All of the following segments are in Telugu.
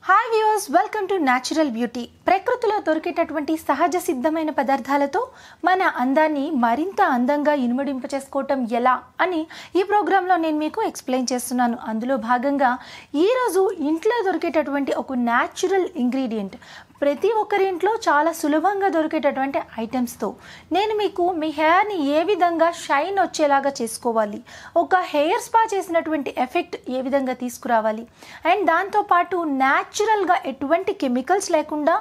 Hi viewers, welcome to natural beauty. ప్రకృతిలో దొరికేటటువంటి సహజ సిద్ధమైన పదార్థాలతో మన అందాన్ని మరింత అందంగా ఇనుమడింప చేసుకోవటం ఎలా అని ఈ ప్రోగ్రాంలో నేను మీకు ఎక్స్ప్లెయిన్ చేస్తున్నాను. అందులో భాగంగా ఈరోజు ఇంట్లో దొరికేటటువంటి ఒక న్యాచురల్ ఇంగ్రీడియంట్, ప్రతి ఒక్కరి ఇంట్లో చాలా సులభంగా దొరికేటటువంటి ఐటమ్స్తో నేను మీకు మీ హెయిర్ని ఏ విధంగా షైన్ వచ్చేలాగా చేసుకోవాలి, ఒక హెయిర్ స్పా చేసినటువంటి ఎఫెక్ట్ ఏ విధంగా తీసుకురావాలి, అండ్ దాంతోపాటు న్యాచురల్గా ఎటువంటి కెమికల్స్ లేకుండా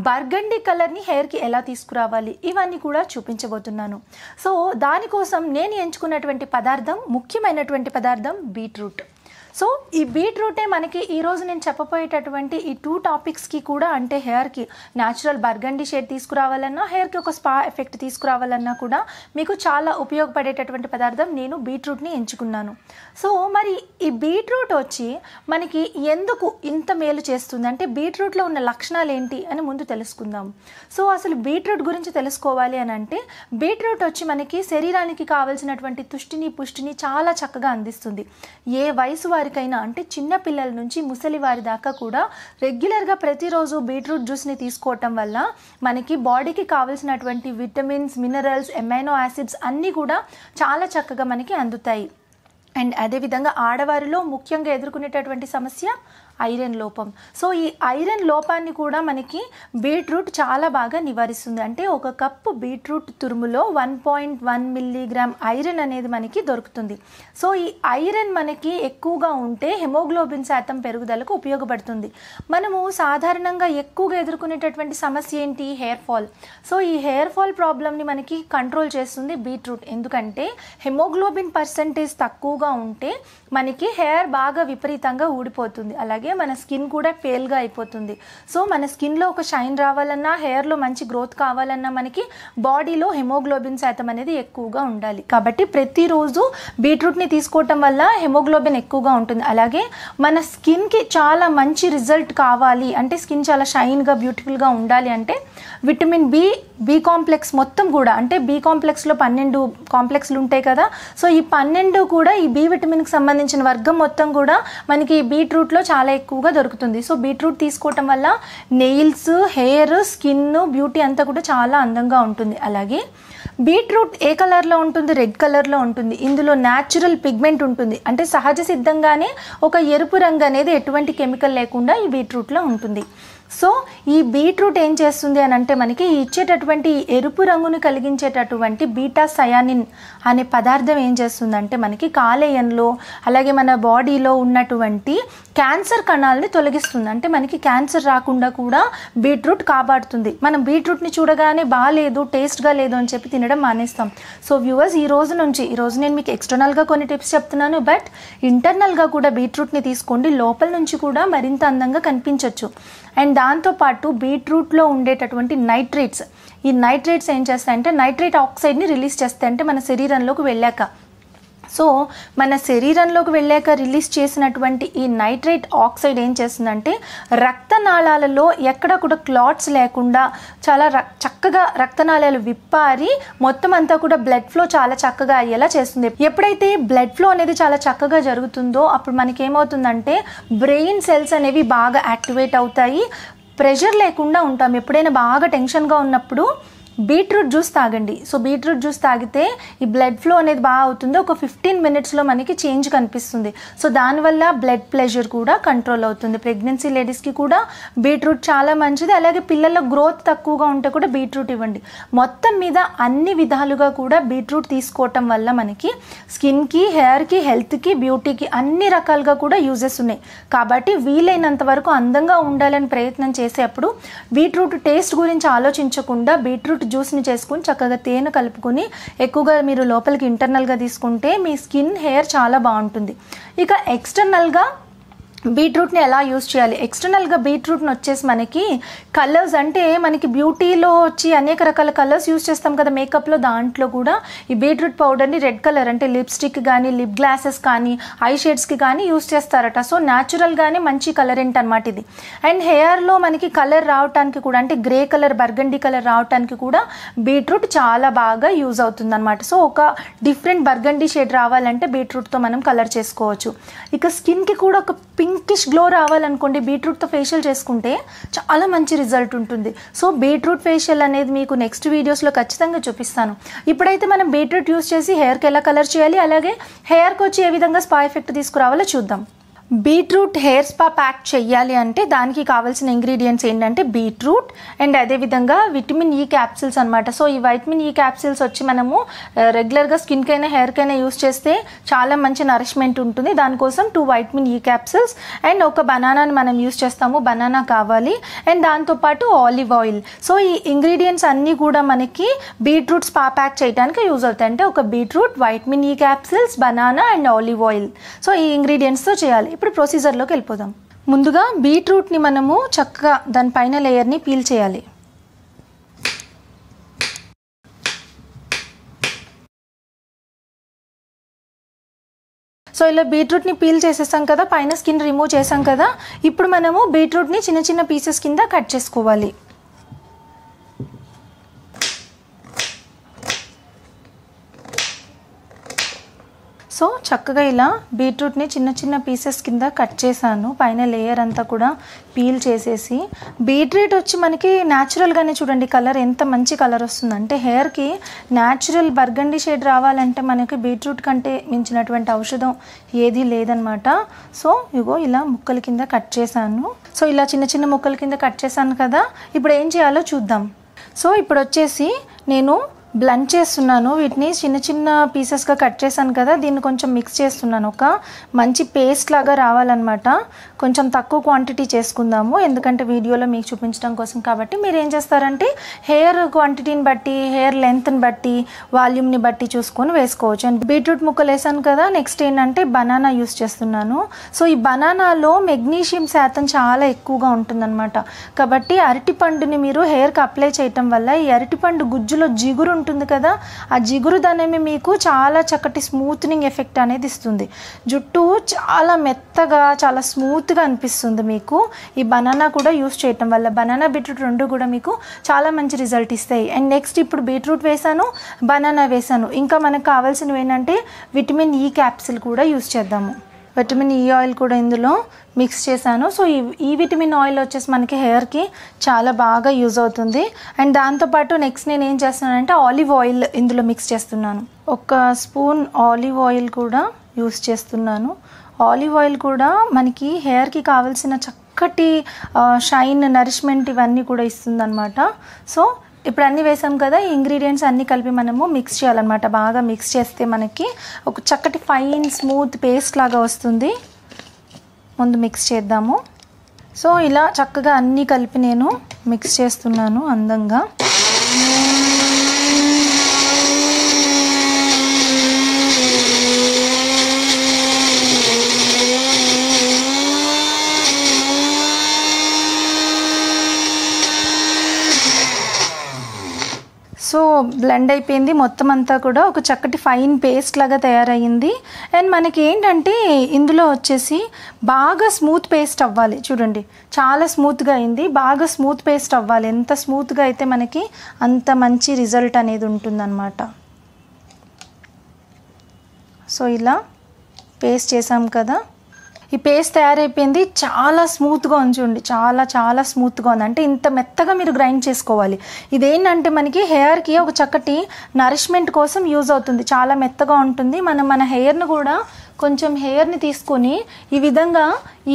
బర్గండీ కలర్ని హెయిర్కి ఎలా తీసుకురావాలి, ఇవన్నీ కూడా చూపించబోతున్నాను. సో దానికోసం నేను ఎంచుకున్నటువంటి పదార్థం, ముఖ్యమైనటువంటి పదార్థం బీట్రూట్. సో ఈ బీట్రూటే మనకి ఈరోజు నేను చెప్పబోయేటటువంటి ఈ 2 టాపిక్స్కి కూడా, అంటే హెయిర్కి న్యాచురల్ బర్గండీ షేడ్ తీసుకురావాలన్నా, హెయిర్కి ఒక స్పా ఎఫెక్ట్ తీసుకురావాలన్నా కూడా మీకు చాలా ఉపయోగపడేటటువంటి పదార్థం నేను బీట్రూట్ని ఎంచుకున్నాను. సో మరి ఈ బీట్రూట్ వచ్చి మనకి ఎందుకు ఇంత మేలు చేస్తుంది అంటే బీట్రూట్లో ఉన్న లక్షణాలు ఏంటి అని ముందు తెలుసుకుందాం. సో అసలు బీట్రూట్ గురించి తెలుసుకోవాలి అని అంటే, బీట్రూట్ వచ్చి మనకి శరీరానికి కావాల్సినటువంటి తుష్టిని పుష్టిని చాలా చక్కగా అందిస్తుంది. ఏ వయసు వారికైనా, అంటే చిన్న పిల్లల నుంచి ముసలి వారి దాకా కూడా రెగ్యులర్గా ప్రతిరోజు బీట్రూట్ జ్యూస్ని తీసుకోవటం వల్ల మనకి బాడీకి కావాల్సినటువంటి విటమిన్స్, మినరల్స్, ఎమైనో యాసిడ్స్ అన్నీ కూడా చాలా చక్కగా మనకి అందుతాయి. అండ్ అదేవిధంగా ఆడవారిలో ముఖ్యంగా ఎదుర్కొనేటటువంటి సమస్య ఐరన్ లోపం. సో ఈ ఐరన్ లోపాన్ని కూడా మనకి బీట్రూట్ చాలా బాగా నివారిస్తుంది. అంటే ఒక కప్పు బీట్రూట్ తురుములో 1.1 మిల్లీగ్రామ్ ఐరన్ అనేది మనకి దొరుకుతుంది. సో ఈ ఐరన్ మనకి ఎక్కువగా ఉంటే హెమోగ్లోబిన్ శాతం పెరుగుదలకు ఉపయోగపడుతుంది. మనము సాధారణంగా ఎక్కువగా ఎదుర్కొనేటటువంటి సమస్య ఏంటి? Hair fall. సో ఈ హెయిర్ ఫాల్ ప్రాబ్లమ్ని మనకి కంట్రోల్ చేస్తుంది బీట్రూట్. ఎందుకంటే హెమోగ్లోబిన్ పర్సంటేజ్ తక్కువగా ఉంటే మనకి హెయిర్ బాగా విపరీతంగా ఊడిపోతుంది, అలాగే మన స్కిన్ కూడా పేల్గా అయిపోతుంది. సో మన స్కిన్లో ఒక షైన్ రావాలన్నా, హెయిర్లో మంచి గ్రోత్ కావాలన్నా మనకి బాడీలో హెమోగ్లోబిన్ శాతం అనేది ఎక్కువగా ఉండాలి. కాబట్టి ప్రతిరోజు బీట్రూట్ని తీసుకోవటం వల్ల హెమోగ్లోబిన్ ఎక్కువగా ఉంటుంది. అలాగే మన స్కిన్కి చాలా మంచి రిజల్ట్ కావాలి అంటే, స్కిన్ చాలా షైన్గా బ్యూటిఫుల్గా ఉండాలి అంటే విటమిన్ బి కాంప్లెక్స్ మొత్తం కూడా, అంటే బి కాంప్లెక్స్లో 12 కాంప్లెక్స్లు ఉంటాయి కదా. సో ఈ 12 కూడా ఈ బి విటమిన్కి సంబంధించిన వర్గం మొత్తం కూడా మనకి బీట్రూట్లో చాలా ఎక్కువగా దొరుకుతుంది. సో బీట్రూట్ తీసుకోవటం వల్ల నెయిల్స్, హెయిర్, స్కిన్, బ్యూటీ అంతా కూడా చాలా అందంగా ఉంటుంది. అలాగే బీట్రూట్ ఏ కలర్లో ఉంటుంది? రెడ్ కలర్లో ఉంటుంది. ఇందులో న్యాచురల్ పిగ్మెంట్ ఉంటుంది, అంటే సహజ సిద్ధంగానే ఒక ఎరుపు రంగు అనేది ఎటువంటి కెమికల్ లేకుండా ఈ బీట్రూట్లో ఉంటుంది. సో ఈ బీట్రూట్ ఏం చేస్తుంది అని అంటే, మనకి ఇచ్చేటటువంటి ఎరుపు రంగును కలిగించేటటువంటి బీటా సయానిన్ అనే పదార్థం ఏం చేస్తుందంటే మనకి కాలేయంలో, అలాగే మన బాడీలో ఉన్నటువంటి క్యాన్సర్ కణాలని తొలగిస్తుంది. అంటే మనకి క్యాన్సర్ రాకుండా కూడా బీట్రూట్ కాపాడుతుంది. మనం బీట్రూట్ని చూడగానే బాగాలేదు, టేస్ట్గా లేదు అని చెప్పి తినడం మానేస్తాం. సో వ్యూవర్స్, ఈ రోజు నేను మీకు ఎక్స్టర్నల్గా కొన్ని టిప్స్ చెప్తున్నాను, బట్ ఇంటర్నల్గా కూడా బీట్రూట్ని తీసుకోండి. లోపల నుంచి కూడా మరింత అందంగా కనిపించవచ్చు. అండ్ దాంతోపాటు బీట్రూట్లో ఉండేటటువంటి నైట్రేట్స్, ఈ నైట్రేట్స్ ఏం చేస్తాయంటే నైట్రేట్ ఆక్సైడ్ని రిలీజ్ చేస్తాయి. అంటే మన శరీరంలోకి వెళ్ళాక, సో మన శరీరంలోకి వెళ్ళాక రిలీజ్ చేసినటువంటి ఈ నైట్రేట్ ఆక్సైడ్ ఏం చేస్తుందంటే రక్తనాళాలలో ఎక్కడ కూడా క్లాట్స్ లేకుండా చాలా చక్కగా రక్తనాళాలు విప్పారి మొత్తం అంతా కూడా బ్లడ్ ఫ్లో చాలా చక్కగా అయ్యేలా చేస్తుంది. ఎప్పుడైతే బ్లడ్ ఫ్లో అనేది చాలా చక్కగా జరుగుతుందో అప్పుడు మనకి ఏమవుతుందంటే బ్రెయిన్ సెల్స్ అనేవి బాగా యాక్టివేట్ అవుతాయి, ప్రెషర్ లేకుండా ఉంటాం. ఎప్పుడైనా బాగా టెన్షన్గా ఉన్నప్పుడు బీట్రూట్ జ్యూస్ తాగండి. సో బీట్రూట్ జ్యూస్ తాగితే ఈ బ్లడ్ ఫ్లో అనేది బాగా అవుతుంది. ఒక 15 మినిట్స్లో మనకి చేంజ్ కనిపిస్తుంది. సో దానివల్ల బ్లడ్ ప్రెషర్ కూడా కంట్రోల్ అవుతుంది. ప్రెగ్నెన్సీ లేడీస్కి కూడా బీట్రూట్ చాలా మంచిది. అలాగే పిల్లల గ్రోత్ తక్కువగా ఉంటే కూడా బీట్రూట్ ఇవ్వండి. మొత్తం మీద అన్ని విధాలుగా కూడా బీట్రూట్ తీసుకోవటం వల్ల మనకి స్కిన్కి, హెయిర్కి, హెల్త్కి, బ్యూటీకి అన్ని రకాలుగా కూడా యూజెస్ ఉన్నాయి. కాబట్టి వీలైనంత వరకు అందంగా ఉండాలని ప్రయత్నం చేసేటప్పుడు బీట్రూట్ టేస్ట్ గురించి ఆలోచించకుండా బీట్రూట్ జ్యూస్ని చేసుకుని చక్కగా తేనె కలుపుకొని ఎక్కువగా మీరు లోపలికి ఇంటర్నల్గా తీసుకుంటే మీ స్కిన్, హెయిర్ చాలా బాగుంటుంది. ఇక ఎక్స్టర్నల్గా బీట్రూట్ని ఎలా యూజ్ చేయాలి? ఎక్స్టర్నల్గా బీట్రూట్ని వచ్చేసి మనకి కలర్స్, అంటే మనకి బ్యూటీలో వచ్చి అనేక రకాల కలర్స్ యూజ్ చేస్తాం కదా మేకప్లో, దాంట్లో కూడా ఈ బీట్రూట్ పౌడర్ని రెడ్ కలర్, అంటే లిప్స్టిక్ కానీ, లిప్ గ్లాసెస్ కానీ, ఐ షేడ్స్కి కానీ యూజ్ చేస్తారట. సో న్యాచురల్గానే మంచి కలరెంట్ అనమాట ఇది. అండ్ హెయిర్లో మనకి కలర్ రావడానికి కూడా, అంటే గ్రే కలర్, బర్గండీ కలర్ రావడానికి కూడా బీట్రూట్ చాలా బాగా యూజ్ అవుతుంది అనమాట. సో ఒక డిఫరెంట్ బర్గండీ షేడ్ రావాలంటే బీట్రూట్తో మనం కలర్ చేసుకోవచ్చు. ఇక స్కిన్కి కూడా ఒక పింక్ పింకిష్ గ్లో రావాలనుకోండి బీట్రూట్తో ఫేషియల్ చేసుకుంటే చాలా మంచి రిజల్ట్ ఉంటుంది. సో బీట్రూట్ ఫేషియల్ అనేది మీకు నెక్స్ట్ వీడియోస్లో ఖచ్చితంగా చూపిస్తాను. ఇప్పుడైతే మనం బీట్రూట్ యూస్ చేసి హెయిర్కి ఎలా కలర్ చేయాలి, అలాగే హెయిర్కి వచ్చి ఏ విధంగా స్పా ఎఫెక్ట్ తీసుకురావాలో చూద్దాం. బీట్రూట్ హెయిర్ స్పా ప్యాక్ చేయాలి అంటే దానికి కావాల్సిన ఇంగ్రీడియంట్స్ ఏంటంటే బీట్రూట్ అండ్ అదేవిధంగా విటమిన్ ఈ క్యాప్సిల్స్ అనమాట. సో ఈ వైటమిన్ ఈ క్యాప్సిల్స్ వచ్చి మనము రెగ్యులర్గా స్కిన్కైనా హెయిర్కైనా యూస్ చేస్తే చాలా మంచి నరిష్మెంట్ ఉంటుంది. దానికోసం 2 వైటమిన్ ఈ క్యాప్సిల్స్ అండ్ ఒక బనానాని మనం యూస్ చేస్తాము, బనానా కావాలి, అండ్ దాంతోపాటు ఆలివ్ ఆయిల్. సో ఈ ఇంగ్రీడియంట్స్ అన్నీ కూడా మనకి బీట్రూట్ స్పా ప్యాక్ చేయడానికి యూజ్ అవుతాయి. అంటే ఒక beetroot, vitamin E capsules, banana and olive oil. So ఈ ఇంగ్రీడియంట్స్తో చేయాలి. ఇప్పుడు ప్రొసీజర్లోకి వెళ్ళిపోదాం. ముందుగా బీట్రూట్ని మనము చక్కగా దానిపైన లేయర్ని పీల్ చేయాలి. సో ఇలా బీట్రూట్ని పీల్ చేసేసాం కదా, పైన స్కిన్ రిమూవ్ చేసాం కదా. ఇప్పుడు మనము బీట్రూట్ని చిన్న చిన్న పీసెస్ కింద కట్ చేసుకోవాలి. సో చక్కగా ఇలా బీట్రూట్ని చిన్న చిన్న పీసెస్ కింద కట్ చేశాను. పైన లేయర్ అంతా కూడా పీల్ చేసేసి, బీట్రూట్ వచ్చి మనకి న్యాచురల్గానే చూడండి కలర్ ఎంత మంచి కలర్ వస్తుంది. అంటే హెయిర్కి న్యాచురల్ బర్గండీ షేడ్ రావాలంటే మనకి బీట్రూట్ కంటే మించినటువంటి ఔషధం ఏదీ లేదనమాట. సో ఇగో ఇలా ముక్కల కింద కట్ చేశాను. సో ఇలా చిన్న చిన్న ముక్కల కింద కట్ చేశాను కదా, ఇప్పుడు ఏం చేయాలో చూద్దాం. సో ఇప్పుడు వచ్చేసి నేను బ్లెండ్ చేస్తున్నాను. వీటిని చిన్న చిన్న పీసెస్గా కట్ చేశాను కదా, దీన్ని కొంచెం మిక్స్ చేస్తున్నాను. ఒక మంచి పేస్ట్ లాగా రావాలన్నమాట. కొంచెం తక్కువ క్వాంటిటీ చేసుకుందాము, ఎందుకంటే వీడియోలో మీకు చూపించడం కోసం. కాబట్టి మీరు ఏం చేస్తారంటే హెయిర్ క్వాంటిటీని బట్టి, హెయిర్ లెంత్ని బట్టి, వాల్యూమ్ని బట్టి చూసుకొని వేసుకోవచ్చు. అండ్ బీట్రూట్ ముక్కలు వేసాను కదా, నెక్స్ట్ ఏంటంటే బనానా యూస్ చేస్తున్నాను. సో ఈ బనానాలో మెగ్నీషియం శాతం చాలా ఎక్కువగా ఉంటుందన్నమాట. కాబట్టి అరటిపండుని మీరు హెయిర్కి అప్లై చేయటం వల్ల ఈ అరటిపండు గుజ్జులో జిగురు ఉంటుంది కదా, ఆ జిగురు దానేమి మీకు చాలా చక్కటి స్మూత్నింగ్ ఎఫెక్ట్ అనేది ఇస్తుంది. జుట్టు చాలా మెత్తగా, చాలా స్మూత్గా అనిపిస్తుంది మీకు ఈ బనానా కూడా యూస్ చేయటం వల్ల. బనానా బీట్రూట్ రెండు కూడా మీకు చాలా మంచి రిజల్ట్ ఇస్తాయి. అండ్ నెక్స్ట్ ఇప్పుడు బీట్రూట్ వేసాను, బనానా వేసాను. ఇంకా మనకు కావాల్సినవి ఏంటంటే విటమిన్ ఈ క్యాప్సిల్ కూడా యూస్ చేద్దాము. విటమిన్ ఈ ఆయిల్ కూడా ఇందులో మిక్స్ చేశాను. సో ఈ విటమిన్ ఆయిల్ వచ్చేసి మనకి హెయిర్కి చాలా బాగా యూజ్ అవుతుంది. అండ్ దాంతోపాటు నెక్స్ట్ నేను ఏం చేస్తున్నానంటే ఆలివ్ ఆయిల్ ఇందులో మిక్స్ చేస్తున్నాను. 1 స్పూన్ ఆలివ్ ఆయిల్ కూడా యూస్ చేస్తున్నాను. ఆలివ్ ఆయిల్ కూడా మనకి హెయిర్కి కావాల్సిన చక్కటి షైన్, నరిష్మెంట్ ఇవన్నీ కూడా ఇస్తుందన్నమాట. సో ఇప్పుడు అన్నీ వేసాం కదా, ఈ ఇంగ్రీడియంట్స్ అన్నీ కలిపి మనము మిక్స్ చేయాలన్నమాట. బాగా మిక్స్ చేస్తే మనకి ఒక చక్కటి ఫైన్ స్మూత్ పేస్ట్ లాగా వస్తుంది. ముందు మిక్స్ చేద్దాము. సో ఇలా చక్కగా అన్నీ కలిపి నేను మిక్స్ చేస్తున్నాను అందంగా. సో బ్లెండ్ అయిపోయింది మొత్తం అంతా కూడా, ఒక చక్కటి ఫైన్ పేస్ట్ లాగా తయారయ్యింది. అండ్ మనకి ఏంటంటే ఇందులో వచ్చేసి బాగా స్మూత్ పేస్ట్ అవ్వాలి. చూడండి చాలా స్మూత్గా అయింది, బాగా స్మూత్ పేస్ట్ అవ్వాలి. ఎంత స్మూత్గా అయితే మనకి అంత మంచి రిజల్ట్ అనేది ఉంటుందన్నమాట. సో ఇలా పేస్ట్ చేసాం కదా, ఈ పేస్ట్ తయారైపోయింది. చాలా స్మూత్గా ఉంది చూడండి, చాలా చాలా స్మూత్గా ఉంది. అంటే ఇంత మెత్తగా మీరు గ్రైండ్ చేసుకోవాలి. ఇదేంటంటే మనకి హెయిర్కి ఒక చక్కటి నరిష్మెంట్ కోసం యూజ్ అవుతుంది. చాలా మెత్తగా ఉంటుంది. మన హెయిర్ను కూడా కొంచెం హెయిర్ని తీసుకొని ఈ విధంగా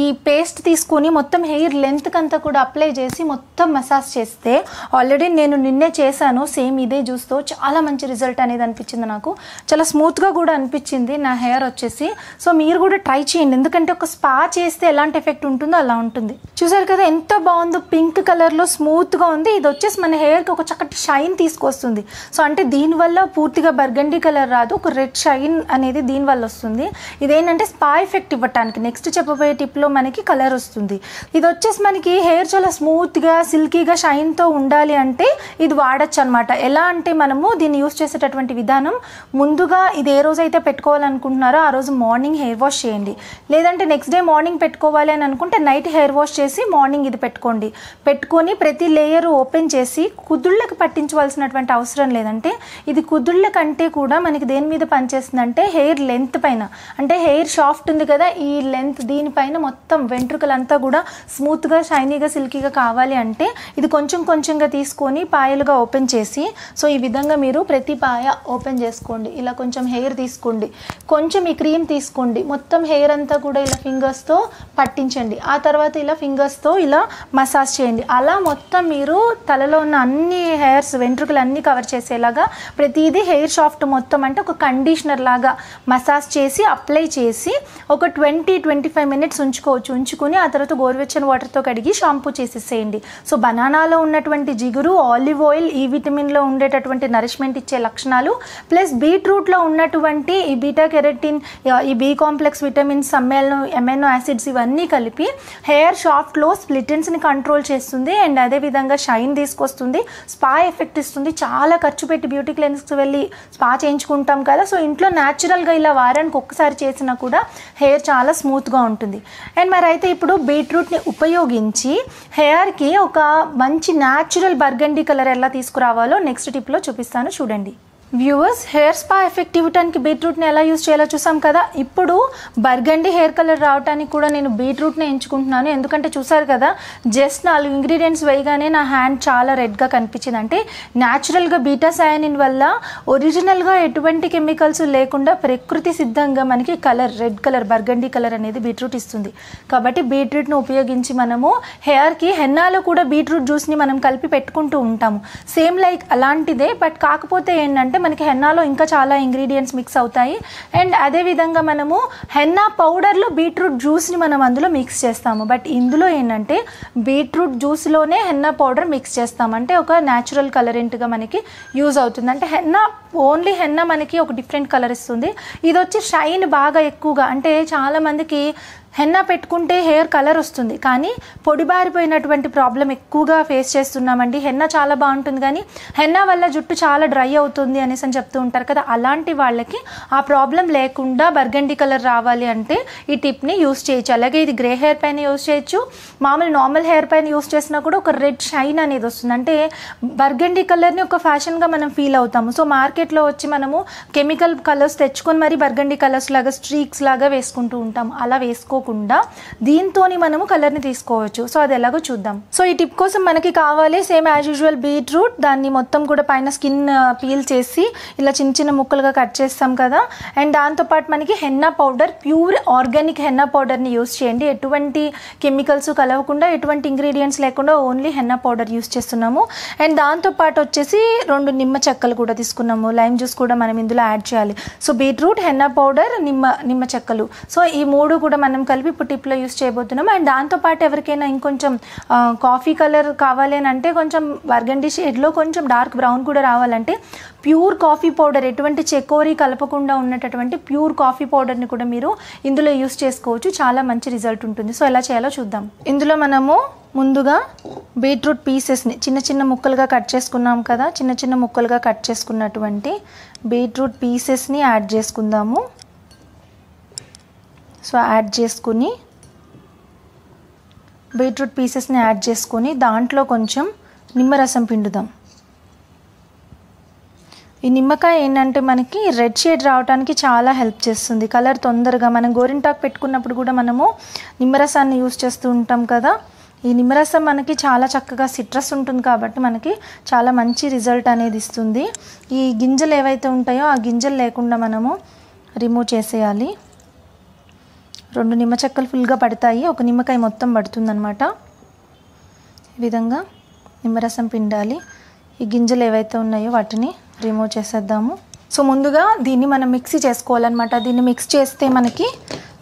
ఈ పేస్ట్ తీసుకొని మొత్తం హెయిర్ లెంత్కి అంతా కూడా అప్లై చేసి మొత్తం మసాజ్ చేస్తే, ఆల్రెడీ నేను నిన్నే చేశాను సేమ్ ఇదే జ్యూస్తో, చాలా మంచి రిజల్ట్ అనేది అనిపించింది నాకు. చాలా స్మూత్గా కూడా అనిపించింది నా హెయిర్ వచ్చేసి. సో మీరు కూడా ట్రై చేయండి, ఎందుకంటే ఒక స్పా చేస్తే ఎలాంటి ఎఫెక్ట్ ఉంటుందో అలా ఉంటుంది. చూసారు కదా ఎంత బాగుందో, పింక్ కలర్లో స్మూత్గా ఉంది. ఇది వచ్చేసి మన హెయిర్కి ఒక చక్కటి షైన్ తీసుకొస్తుంది. సో అంటే దీనివల్ల పూర్తిగా బర్గండీ కలర్ రాదు, ఒక రెడ్ షైన్ అనేది దీనివల్ల వస్తుంది. ఇదేంటంటే స్పా ఎఫెక్ట్ ఇవ్వటానికి నెక్స్ట్ చెప్పబోయే టిప్లో మనకి కలర్ వస్తుంది. ఇది వచ్చేసి మనకి హెయిర్ చాలా స్మూత్గా, సిల్కీగా, షైన్తో ఉండాలి అంటే ఇది వాడచ్చు అనమాట. ఎలా అంటే మనము దీన్ని యూస్ చేసేటటువంటి విధానం, ముందుగా ఇది ఏ రోజైతే పెట్టుకోవాలనుకుంటున్నారో ఆ రోజు మార్నింగ్ హెయిర్ వాష్ చేయండి. లేదంటే నెక్స్ట్ డే మార్నింగ్ పెట్టుకోవాలి అని అనుకుంటే నైట్ హెయిర్ వాష్ చేసి మార్నింగ్ ఇది పెట్టుకోండి. పెట్టుకొని ప్రతి లేయర్ ఓపెన్ చేసి కుదుళ్ళకి పట్టించవలసినటువంటి అవసరం లేదంటే, ఇది కుదుళ్ళ కంటే కూడా మనకి దేని మీద పనిచేస్తుందంటే హెయిర్ లెంత్ పైన. అంటే హెయిర్ షాఫ్ట్ ఉంది కదా, ఈ లెంత్ దీనిపైన మొత్తం వెంట్రుకలంతా కూడా స్మూత్గా షైనీగా సిల్కీగా కావాలి అంటే ఇది కొంచెం కొంచెంగా తీసుకొని పాయలుగా ఓపెన్ చేసి, సో ఈ విధంగా మీరు ప్రతి పాయ ఓపెన్ చేసుకోండి. ఇలా కొంచెం హెయిర్ తీసుకోండి, కొంచెం ఈ క్రీమ్ తీసుకోండి, మొత్తం హెయిర్ అంతా కూడా ఇలా ఫింగర్స్తో పట్టించండి. ఆ తర్వాత ఇలా ఫింగర్స్తో ఇలా మసాజ్ చేయండి. అలా మొత్తం మీరు తలలో ఉన్న అన్ని హెయిర్స్ వెంట్రుకలు అన్నీ కవర్ చేసేలాగా ప్రతిదీ హెయిర్ షాఫ్ట్ మొత్తం అంటే ఒక కండిషనర్ లాగా మసాజ్ చేసి అప్లై చేసి ఒక 20-25 మినిట్స్ ఉంచుకుని ఆ తర్వాత గోరువెచ్చని వాటర్తో కడిగి షాంపూ చేసేసేయండి. సో బనానాలో ఉన్నటువంటి జిగురు, ఆలివ్ ఆయిల్, ఈ విటమిన్లో ఉండేటటువంటి నరిష్మెంట్ ఇచ్చే లక్షణాలు ప్లస్ బీట్రూట్లో ఉన్నటువంటి ఈ బీటా కెరటిన్, ఈ B complex vitamins, amino acids ఇవన్నీ కలిపి హెయిర్ షాఫ్ట్లో స్ప్లిటెన్స్ని కంట్రోల్ చేస్తుంది అండ్ అదేవిధంగా షైన్ తీసుకొస్తుంది, స్పా ఎఫెక్ట్ ఇస్తుంది. చాలా ఖర్చు పెట్టి బ్యూటీ క్లినిక్స్కి వెళ్ళి స్పా చేయించుకుంటాం కదా, సో ఇంట్లో న్యాచురల్గా ఇలా వారానికి ఒక్కసారి చేసినా కూడా హెయిర్ చాలా స్మూత్గా ఉంటుంది. అండ్ మరి అయితే ఇప్పుడు బీట్రూట్ని ఉపయోగించి హెయిర్కి ఒక మంచి న్యాచురల్ బర్గండీ కలర్ ఎలా తీసుకురావాలో నెక్స్ట్ టిప్లో చూపిస్తాను, చూడండి. వ్యూవర్స్, హెయిర్ స్పా ఎఫెక్ట్ ఇవ్వడానికి బీట్రూట్ని ఎలా యూజ్ చేయాలో చూసాం కదా. ఇప్పుడు బర్గండీ హెయిర్ కలర్ రావడానికి కూడా నేను బీట్రూట్ని ఎంచుకుంటున్నాను. ఎందుకంటే చూసారు కదా, జస్ట్ 4 ఇంగ్రీడియంట్స్ వేయగానే నా హ్యాండ్ చాలా రెడ్గా కనిపించింది. అంటే న్యాచురల్గా బీటా సయానిన్ వల్ల ఒరిజినల్గా ఎటువంటి కెమికల్స్ లేకుండా ప్రకృతి సిద్ధంగా మనకి colour, red colour, burgundy colour అనేది బీట్రూట్ ఇస్తుంది. కాబట్టి బీట్రూట్ని ఉపయోగించి మనము హెయిర్కి హెన్నాలో కూడా బీట్రూట్ జ్యూస్ని మనం కలిపి పెట్టుకుంటూ ఉంటాము. సేమ్ లైక్ అలాంటిదే, బట్ కాకపోతే ఏంటంటే మనకి హెన్నాలో ఇంకా చాలా ఇంగ్రీడియంట్స్ మిక్స్ అవుతాయి అండ్ అదేవిధంగా మనము హెన్నా పౌడర్లో బీట్రూట్ జ్యూస్ని మనం అందులో మిక్స్ చేస్తాము. బట్ ఇందులో ఏంటంటే బీట్రూట్ జ్యూస్లోనే హెన్నా పౌడర్ మిక్స్ చేస్తాము. అంటే ఒక న్యాచురల్ కలరెంట్గా మనకి యూజ్ అవుతుంది. అంటే ఓన్లీ హెన్నా మనకి ఒక డిఫరెంట్ కలర్ ఇస్తుంది. ఇది వచ్చి షైన్ బాగా ఎక్కువగా, అంటే చాలామందికి హెన్నా పెట్టుకుంటే హెయిర్ కలర్ వస్తుంది కానీ పొడిబారిపోయినటువంటి ప్రాబ్లం ఎక్కువగా ఫేస్ చేస్తున్నామండి. హెన్నా చాలా బాగుంటుంది కానీ హెన్నా వల్ల జుట్టు చాలా డ్రై అవుతుంది అనేసి అని చెప్తూ ఉంటారు కదా, అలాంటి వాళ్ళకి ఆ ప్రాబ్లం లేకుండా బర్గండీ కలర్ రావాలి అంటే ఈ టిప్ని యూస్ చేయొచ్చు. అలాగే ఇది గ్రే హెయిర్ పైన యూస్ చేయొచ్చు, నార్మల్ హెయిర్ పైన యూస్ చేసినా కూడా ఒక రెడ్ షైన్ అనేది వస్తుంది. అంటే బర్గండీ కలర్ని ఒక ఫ్యాషన్గా మనం ఫీల్ అవుతాము. సో మార్కెట్లో వచ్చి మనము కెమికల్ కలర్స్ తెచ్చుకొని మరి బర్గండీ కలర్స్ లాగా స్ట్రీక్స్ లాగా వేసుకుంటూ ఉంటాము. అలా వేసుకో దీంతోని మనము కలర్ని తీసుకోవచ్చు. సో అది ఎలాగో చూద్దాం. సో ఈ టిప్ కోసం మనకి కావాలి సేమ్ యాజ్ యూజువల్ బీట్రూట్. దాన్ని మొత్తం కూడా పైన స్కిన్ పీల్ చేసి ఇలా చిన్న చిన్న ముక్కలుగా కట్ చేస్తాం కదా. అండ్ దాంతోపాటు మనకి henna powder, pure organic henna పౌడర్ని యూస్ చేయండి. ఎటువంటి కెమికల్స్ కలవకుండా, ఎటువంటి ఇంగ్రీడియంట్స్ లేకుండా ఓన్లీ హెన్నా పౌడర్ యూస్ చేస్తున్నాము. అండ్ దాంతోపాటు వచ్చేసి 2 నిమ్మ చెక్కలు కూడా తీసుకున్నాము. లైమ్ జ్యూస్ కూడా మనం ఇందులో యాడ్ చేయాలి. సో బీట్రూట్, హెన్నా పౌడర్, నిమ్మ చెక్కలు, సో ఈ 3 కూడా మనం కలిపి ఇప్పుడు టిప్లో యూస్ చేయబోతున్నాం. అండ్ దాంతోపాటు ఎవరికైనా ఇంకొంచెం కాఫీ కలర్ కావాలి అని అంటే, కొంచెం బర్గండీ షేడ్లో కొంచెం డార్క్ బ్రౌన్ కూడా రావాలంటే ప్యూర్ కాఫీ పౌడర్, ఎటువంటి చెకోరీ కలపకుండా ఉన్నటువంటి ప్యూర్ కాఫీ పౌడర్ని కూడా మీరు ఇందులో యూస్ చేసుకోవచ్చు. చాలా మంచి రిజల్ట్ ఉంటుంది. సో ఎలా చేయాలో చూద్దాం. ఇందులో మనము ముందుగా బీట్రూట్ పీసెస్ని చిన్న చిన్న ముక్కలుగా కట్ చేసుకున్నాం కదా, చిన్న చిన్న ముక్కలుగా కట్ చేసుకున్నటువంటి బీట్రూట్ పీసెస్ని యాడ్ చేసుకుందాము. సో యాడ్ చేసుకుని బీట్రూట్ పీసెస్ని యాడ్ చేసుకొని దాంట్లో కొంచెం నిమ్మరసం పిండుదాం. ఈ నిమ్మకాయ ఏంటంటే మనకి రెడ్ షేడ్ రావడానికి చాలా హెల్ప్ చేస్తుంది. కలర్ తొందరగా, మనం గోరింటాకు పెట్టుకున్నప్పుడు కూడా మనము నిమ్మరసాన్ని యూజ్ చేస్తూ ఉంటాం కదా. ఈ నిమ్మరసం మనకి చాలా చక్కగా సిట్రస్ ఉంటుంది కాబట్టి మనకి చాలా మంచి రిజల్ట్ అనేది ఇస్తుంది. ఈ గింజలు ఏవైతే ఉంటాయో ఆ గింజలు లేకుండా మనము రిమూవ్ చేసేయాలి. 2 నిమ్మ చెక్కలు ఫుల్గా పడతాయి, ఒక నిమ్మకాయ మొత్తం పడుతుందన్నమాట. ఈ విధంగా నిమ్మరసం పిండాలి. ఈ గింజలు ఏవైతే ఉన్నాయో వాటిని రిమూవ్ చేసేద్దాము. సో ముందుగా దీన్ని మనం మిక్సీ చేసుకోవాలన్నమాట. దీన్ని మిక్స్ చేస్తే మనకి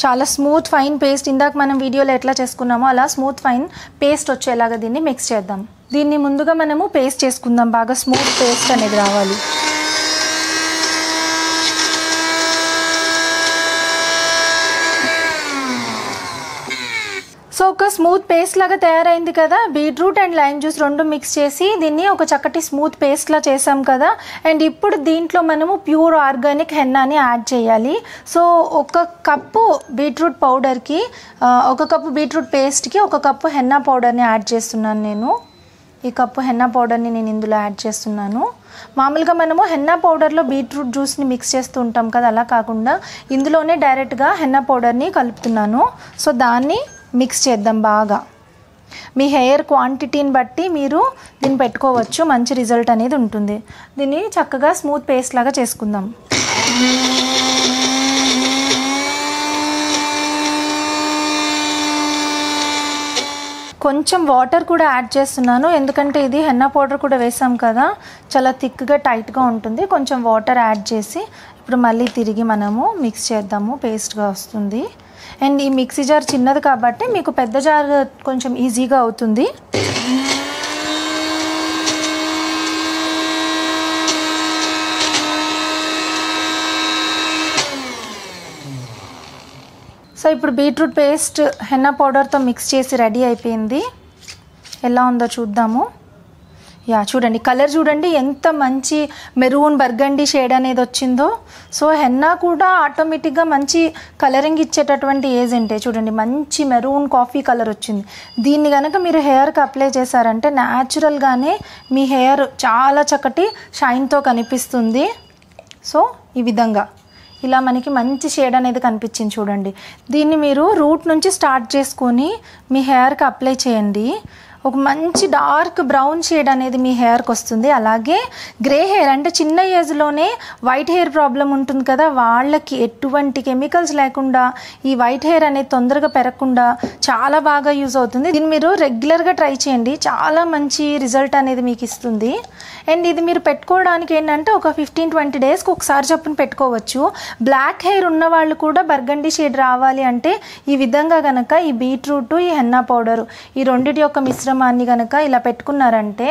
చాలా స్మూత్ ఫైన్ పేస్ట్, ఇందాక మనం వీడియోలో ఎట్లా చేసుకున్నామో అలా స్మూత్ ఫైన్ పేస్ట్ వచ్చేలాగా దీన్ని మిక్స్ చేద్దాం. దీన్ని ముందుగా మనము పేస్ట్ చేసుకుందాం, బాగా స్మూత్ పేస్ట్ అనేది రావాలి. సో ఒక స్మూత్ పేస్ట్ లాగా తయారైంది కదా. Beetroot and lime juice 2 mix చేసి దీన్ని ఒక చక్కటి స్మూత్ పేస్ట్లా చేసాం కదా. అండ్ ఇప్పుడు దీంట్లో మనము ప్యూర్ ఆర్గానిక్ హెన్నాని యాడ్ చేయాలి. సో 1 కప్పు బీట్రూట్ పౌడర్కి, 1 కప్పు బీట్రూట్ పేస్ట్కి 1 కప్పు హెన్నా పౌడర్ని యాడ్ చేస్తున్నాను నేను. ఈ కప్పు హెన్నా పౌడర్ని నేను ఇందులో యాడ్ చేస్తున్నాను. మామూలుగా మనము హెన్నా పౌడర్లో బీట్రూట్ జ్యూస్ని మిక్స్ చేస్తూ ఉంటాం కదా, అలా కాకుండా ఇందులోనే డైరెక్ట్గా హెన్నా పౌడర్ని కలుపుతున్నాను. సో దాన్ని మిక్స్ చేద్దాం బాగా. మీ హెయిర్ క్వాంటిటీని బట్టి మీరు దీన్ని పెట్టుకోవచ్చు, మంచి రిజల్ట్ అనేది ఉంటుంది. దీన్ని చక్కగా స్మూత్ పేస్ట్ లాగా చేసుకుందాం. కొంచెం వాటర్ కూడా యాడ్ చేస్తున్నాను, ఎందుకంటే ఇది హెన్నా పౌడర్ కూడా వేసాం కదా, చాలా థిక్గా టైట్గా ఉంటుంది. కొంచెం వాటర్ యాడ్ చేసి ఇప్పుడు మళ్ళీ తిరిగి మనము మిక్స్ చేద్దాము, పేస్ట్గా వస్తుంది. అండ్ ఈ మిక్సీ జార్ చిన్నది కాబట్టి మీకు పెద్ద జార్ కొంచెం ఈజీగా అవుతుంది. సో ఇప్పుడు బీట్రూట్ పేస్ట్ హెన్నా పౌడర్తో మిక్స్ చేసి రెడీ అయిపోయింది. ఎలా ఉందో చూద్దాము. చూడండి, కలర్ చూడండి ఎంత మంచి మెరూన్ బర్గండీ షేడ్ అనేది వచ్చిందో. సో హెన్నా కూడా ఆటోమేటిక్గా మంచి కలరింగ్ ఇచ్చేటటువంటి ఏజెంటే. చూడండి, మంచి మెరూన్ కాఫీ కలర్ వచ్చింది. దీన్ని కనుక మీరు హెయిర్కి అప్లై చేశారంటే న్యాచురల్గానే మీ హెయిర్ చాలా చక్కటి షైన్తో కనిపిస్తుంది. సో ఈ విధంగా ఇలా మనకి మంచి షేడ్ అనేది కనిపించింది చూడండి. దీన్ని మీరు రూట్ నుంచి స్టార్ట్ చేసుకొని మీ హెయిర్కి అప్లై చేయండి. ఒక మంచి డార్క్ బ్రౌన్ షేడ్ అనేది మీ హెయిర్కి వస్తుంది. అలాగే గ్రే హెయిర్ అంటే చిన్న ఏజ్లోనే వైట్ హెయిర్ ప్రాబ్లం ఉంటుంది కదా, వాళ్ళకి ఎటువంటి కెమికల్స్ లేకుండా ఈ వైట్ హెయిర్ అనేది తొందరగా పెరగకుండా చాలా బాగా యూజ్ అవుతుంది. దీన్ని మీరు రెగ్యులర్గా ట్రై చేయండి, చాలా మంచి రిజల్ట్ అనేది మీకు ఇస్తుంది. అండ్ ఇది మీరు పెట్టుకోవడానికి ఏంటంటే ఒక 15-20 డేస్కి ఒకసారి చొప్పున పెట్టుకోవచ్చు. బ్లాక్ హెయిర్ ఉన్న వాళ్ళు కూడా బర్గండీ షేడ్ రావాలి అంటే ఈ విధంగా కనుక ఈ బీట్రూట్, ఈ హెన్నా పౌడరు, ఈ రెండిటి యొక్క మిశ్రమాన్ని కనుక ఇలా పెట్టుకున్నారంటే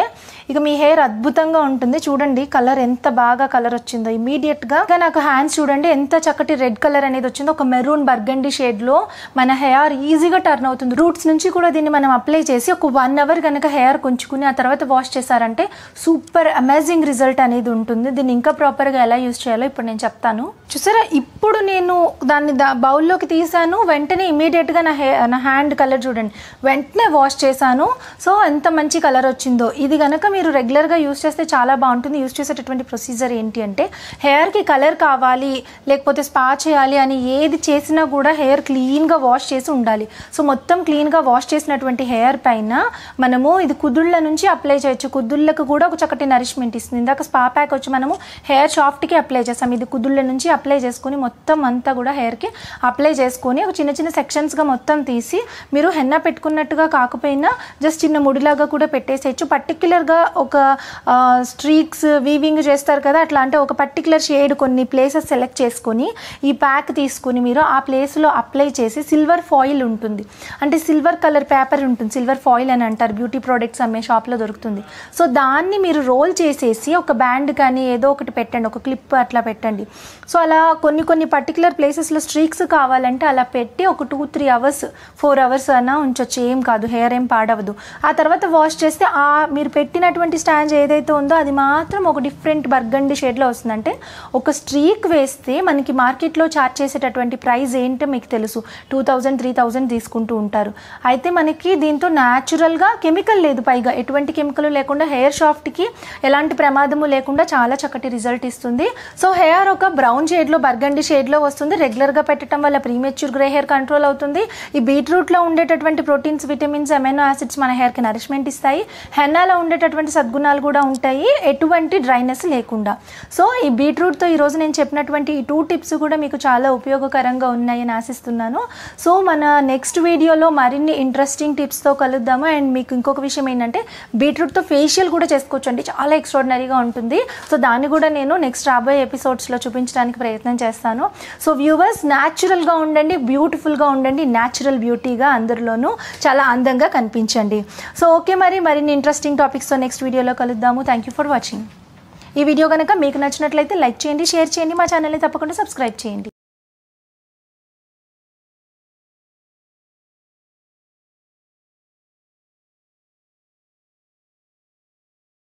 ఇక మీ హెయిర్ అద్భుతంగా ఉంటుంది. చూడండి కలర్ ఎంత బాగా కలర్ వచ్చిందో ఇమీడియట్గా. నాకు హ్యాండ్స్ చూడండి ఎంత చక్కటి రెడ్ కలర్ అనేది వచ్చిందో. ఒక మెరూన్ బర్గండీ షేడ్లో మన హెయిర్ ఈజీగా టర్న్ అవుతుంది. రూట్స్ నుంచి కూడా దీన్ని మనం అప్లై చేసి ఒక 1 అవర్ కనుక హెయిర్ కొంచుకుని ఆ తర్వాత వాష్ చేశారంటే సూపర్ అమేజింగ్ రిజల్ట్ అనేది ఉంటుంది. దీన్ని ఇంకా ప్రాపర్గా ఎలా యూజ్ చేయాలో ఇప్పుడు నేను చెప్తాను. చూసారా, ఇప్పుడు నేను దాన్ని బౌల్లోకి తీసాను, వెంటనే ఇమీడియట్గా నా హ్యాండ్ కలర్ చూడండి, వెంటనే వాష్ చేశాను. సో ఎంత మంచి కలర్ వచ్చిందో. ఇది కనుక మీరు రెగ్యులర్గా యూజ్ చేస్తే చాలా బాగుంటుంది. యూజ్ చేసేటటువంటి ప్రొసీజర్ ఏంటి అంటే హెయిర్కి కలర్ కావాలి లేకపోతే స్పా చేయాలి అని ఏది చేసినా కూడా హెయిర్ క్లీన్గా వాష్ చేసి ఉండాలి. సో మొత్తం క్లీన్గా వాష్ చేసినటువంటి హెయిర్ పైన మనము ఇది కుదుళ్ళ నుంచి అప్లై చేయొచ్చు. కుదుళ్ళకు కూడా ఒక చక్కటి నరిష్మెంట్ ఇస్తుంది. ఇందాక స్పా ప్యాక్ వచ్చి మనము హెయిర్ షాఫ్ట్కి అప్లై చేస్తాం, ఇది కుదుళ్ళ నుంచి అప్లై చేసుకుని మొత్తం అంతా కూడా హెయిర్కి అప్లై చేసుకొని ఒక చిన్న చిన్న సెక్షన్స్గా మొత్తం తీసి మీరు హెన్నా పెట్టుకున్నట్టుగా కాకపోయినా జస్ట్ చిన్న ముడిలాగా కూడా పెట్టేసేయచ్చు. పర్టిక్యులర్గా ఒక స్ట్రీక్స్ వీవింగ్ చేస్తారు కదా, అట్లా అంటే ఒక పర్టిక్యులర్ షేడ్ కొన్ని ప్లేసెస్ సెలెక్ట్ చేసుకొని ఈ ప్యాక్ తీసుకుని మీరు ఆ ప్లేస్లో అప్లై చేసి సిల్వర్ ఫాయిల్ ఉంటుంది, అంటే సిల్వర్ కలర్ పేపర్ ఉంటుంది, సిల్వర్ ఫాయిల్ అని అంటారు, బ్యూటీ ప్రోడక్ట్స్ అమ్మే షాప్లో దొరుకుతుంది. సో దాన్ని మీరు రోల్ చేసేసి ఒక బ్యాండ్ కానీ ఏదో ఒకటి పెట్టండి, ఒక క్లిప్ అట్లా పెట్టండి. సో అలా కొన్ని పర్టికులర్ ప్లేసెస్లో స్ట్రీక్స్ కావాలంటే అలా పెట్టి ఒక 2-3 అవర్స్ 4 అవర్స్ అయినా ఉంచొచ్చు, ఏం కాదు, హెయిర్ ఏం పాడవదు. ఆ తర్వాత వాష్ చేస్తే ఆ మీరు పెట్టినటువంటి స్టాండ్ ఏదైతే ఉందో అది మాత్రం ఒక డిఫరెంట్ బర్గండీ షేడ్లో వస్తుందంటే ఒక స్ట్రీక్ వేస్తే మనకి మార్కెట్లో చార్జ్ చేసేటటువంటి ప్రైస్ ఏంటో మీకు తెలుసు, 2000-3000 తీసుకుంటూ ఉంటారు. అయితే మనకి దీంతో న్యాచురల్గా కెమికల్ లేదు, పైగా ఎటువంటి కెమికల్ లేకుండా హెయిర్ షాఫ్ట్కి ఎలాంటి ప్రమాదము లేకుండా చాలా చక్కటి రిజల్ట్ ఇస్తుంది. సో హెయిర్ ఒక బ్రౌన్ షేడ్లో బర్గండీ షేడ్లో వస్తుంది. రెగ్యులర్గా పెట్టడం వల్ల ప్రీమెచ్యూర్ గ్రే హెయిర్ కంట్రోల్ అవుతుంది. ఈ బీట్రూట్లో ఉండేటటువంటి ప్రోటీన్స్, విటమిన్స్, అమైనో యాసిడ్స్ మన హెయిర్కి నరిష్మెంట్ ఇస్తాయి. హెన్నాలో ఉండేటటువంటి సద్గుణాలు కూడా ఉంటాయి, ఎటువంటి డ్రైనెస్ లేకుండా. సో ఈ బీట్రూట్తో ఈరోజు నేను చెప్పినటువంటి ఈ 2 టిప్స్ కూడా మీకు చాలా ఉపయోగకరంగా ఉన్నాయని ఆశిస్తున్నాను. సో మన నెక్స్ట్ వీడియోలో మరిన్ని ఇంట్రెస్టింగ్ టిప్స్తో కలుద్దాము. అండ్ మీకు ఇంకొక విషయం ఏంటంటే బీట్రూట్తో ఫేషియల్ కూడా చేసుకోవచ్చు అండి, చాలా ఎక్స్ట్రాడినరీగా ఉంటుంది. సో దాన్ని కూడా నేను నెక్స్ట్ రాబోయే ఎపిసోడ్స్లో చూపించడానికి ప్రయత్నం చేస్తాను. సో వ్యూవర్స్, న్యాచురల్గా ఉండండి, బ్యూటిఫుల్గా ఉండండి, న్యాచురల్ బ్యూటీగా అందరిలోనూ చాలా అందంగా కనిపించండి. సో ఓకే, మరిన్ని ఇంట్రెస్టింగ్ టాపిక్స్తో నెక్స్ట్ వీడియోలో కలుద్దాము. Thank you for watching. ఈ వీడియో కనుక మీకు నచ్చినట్లయితే లైక్ చేయండి, షేర్ చేయండి, మా ఛానల్ని తప్పకుండా సబ్స్క్రైబ్ చేయండి.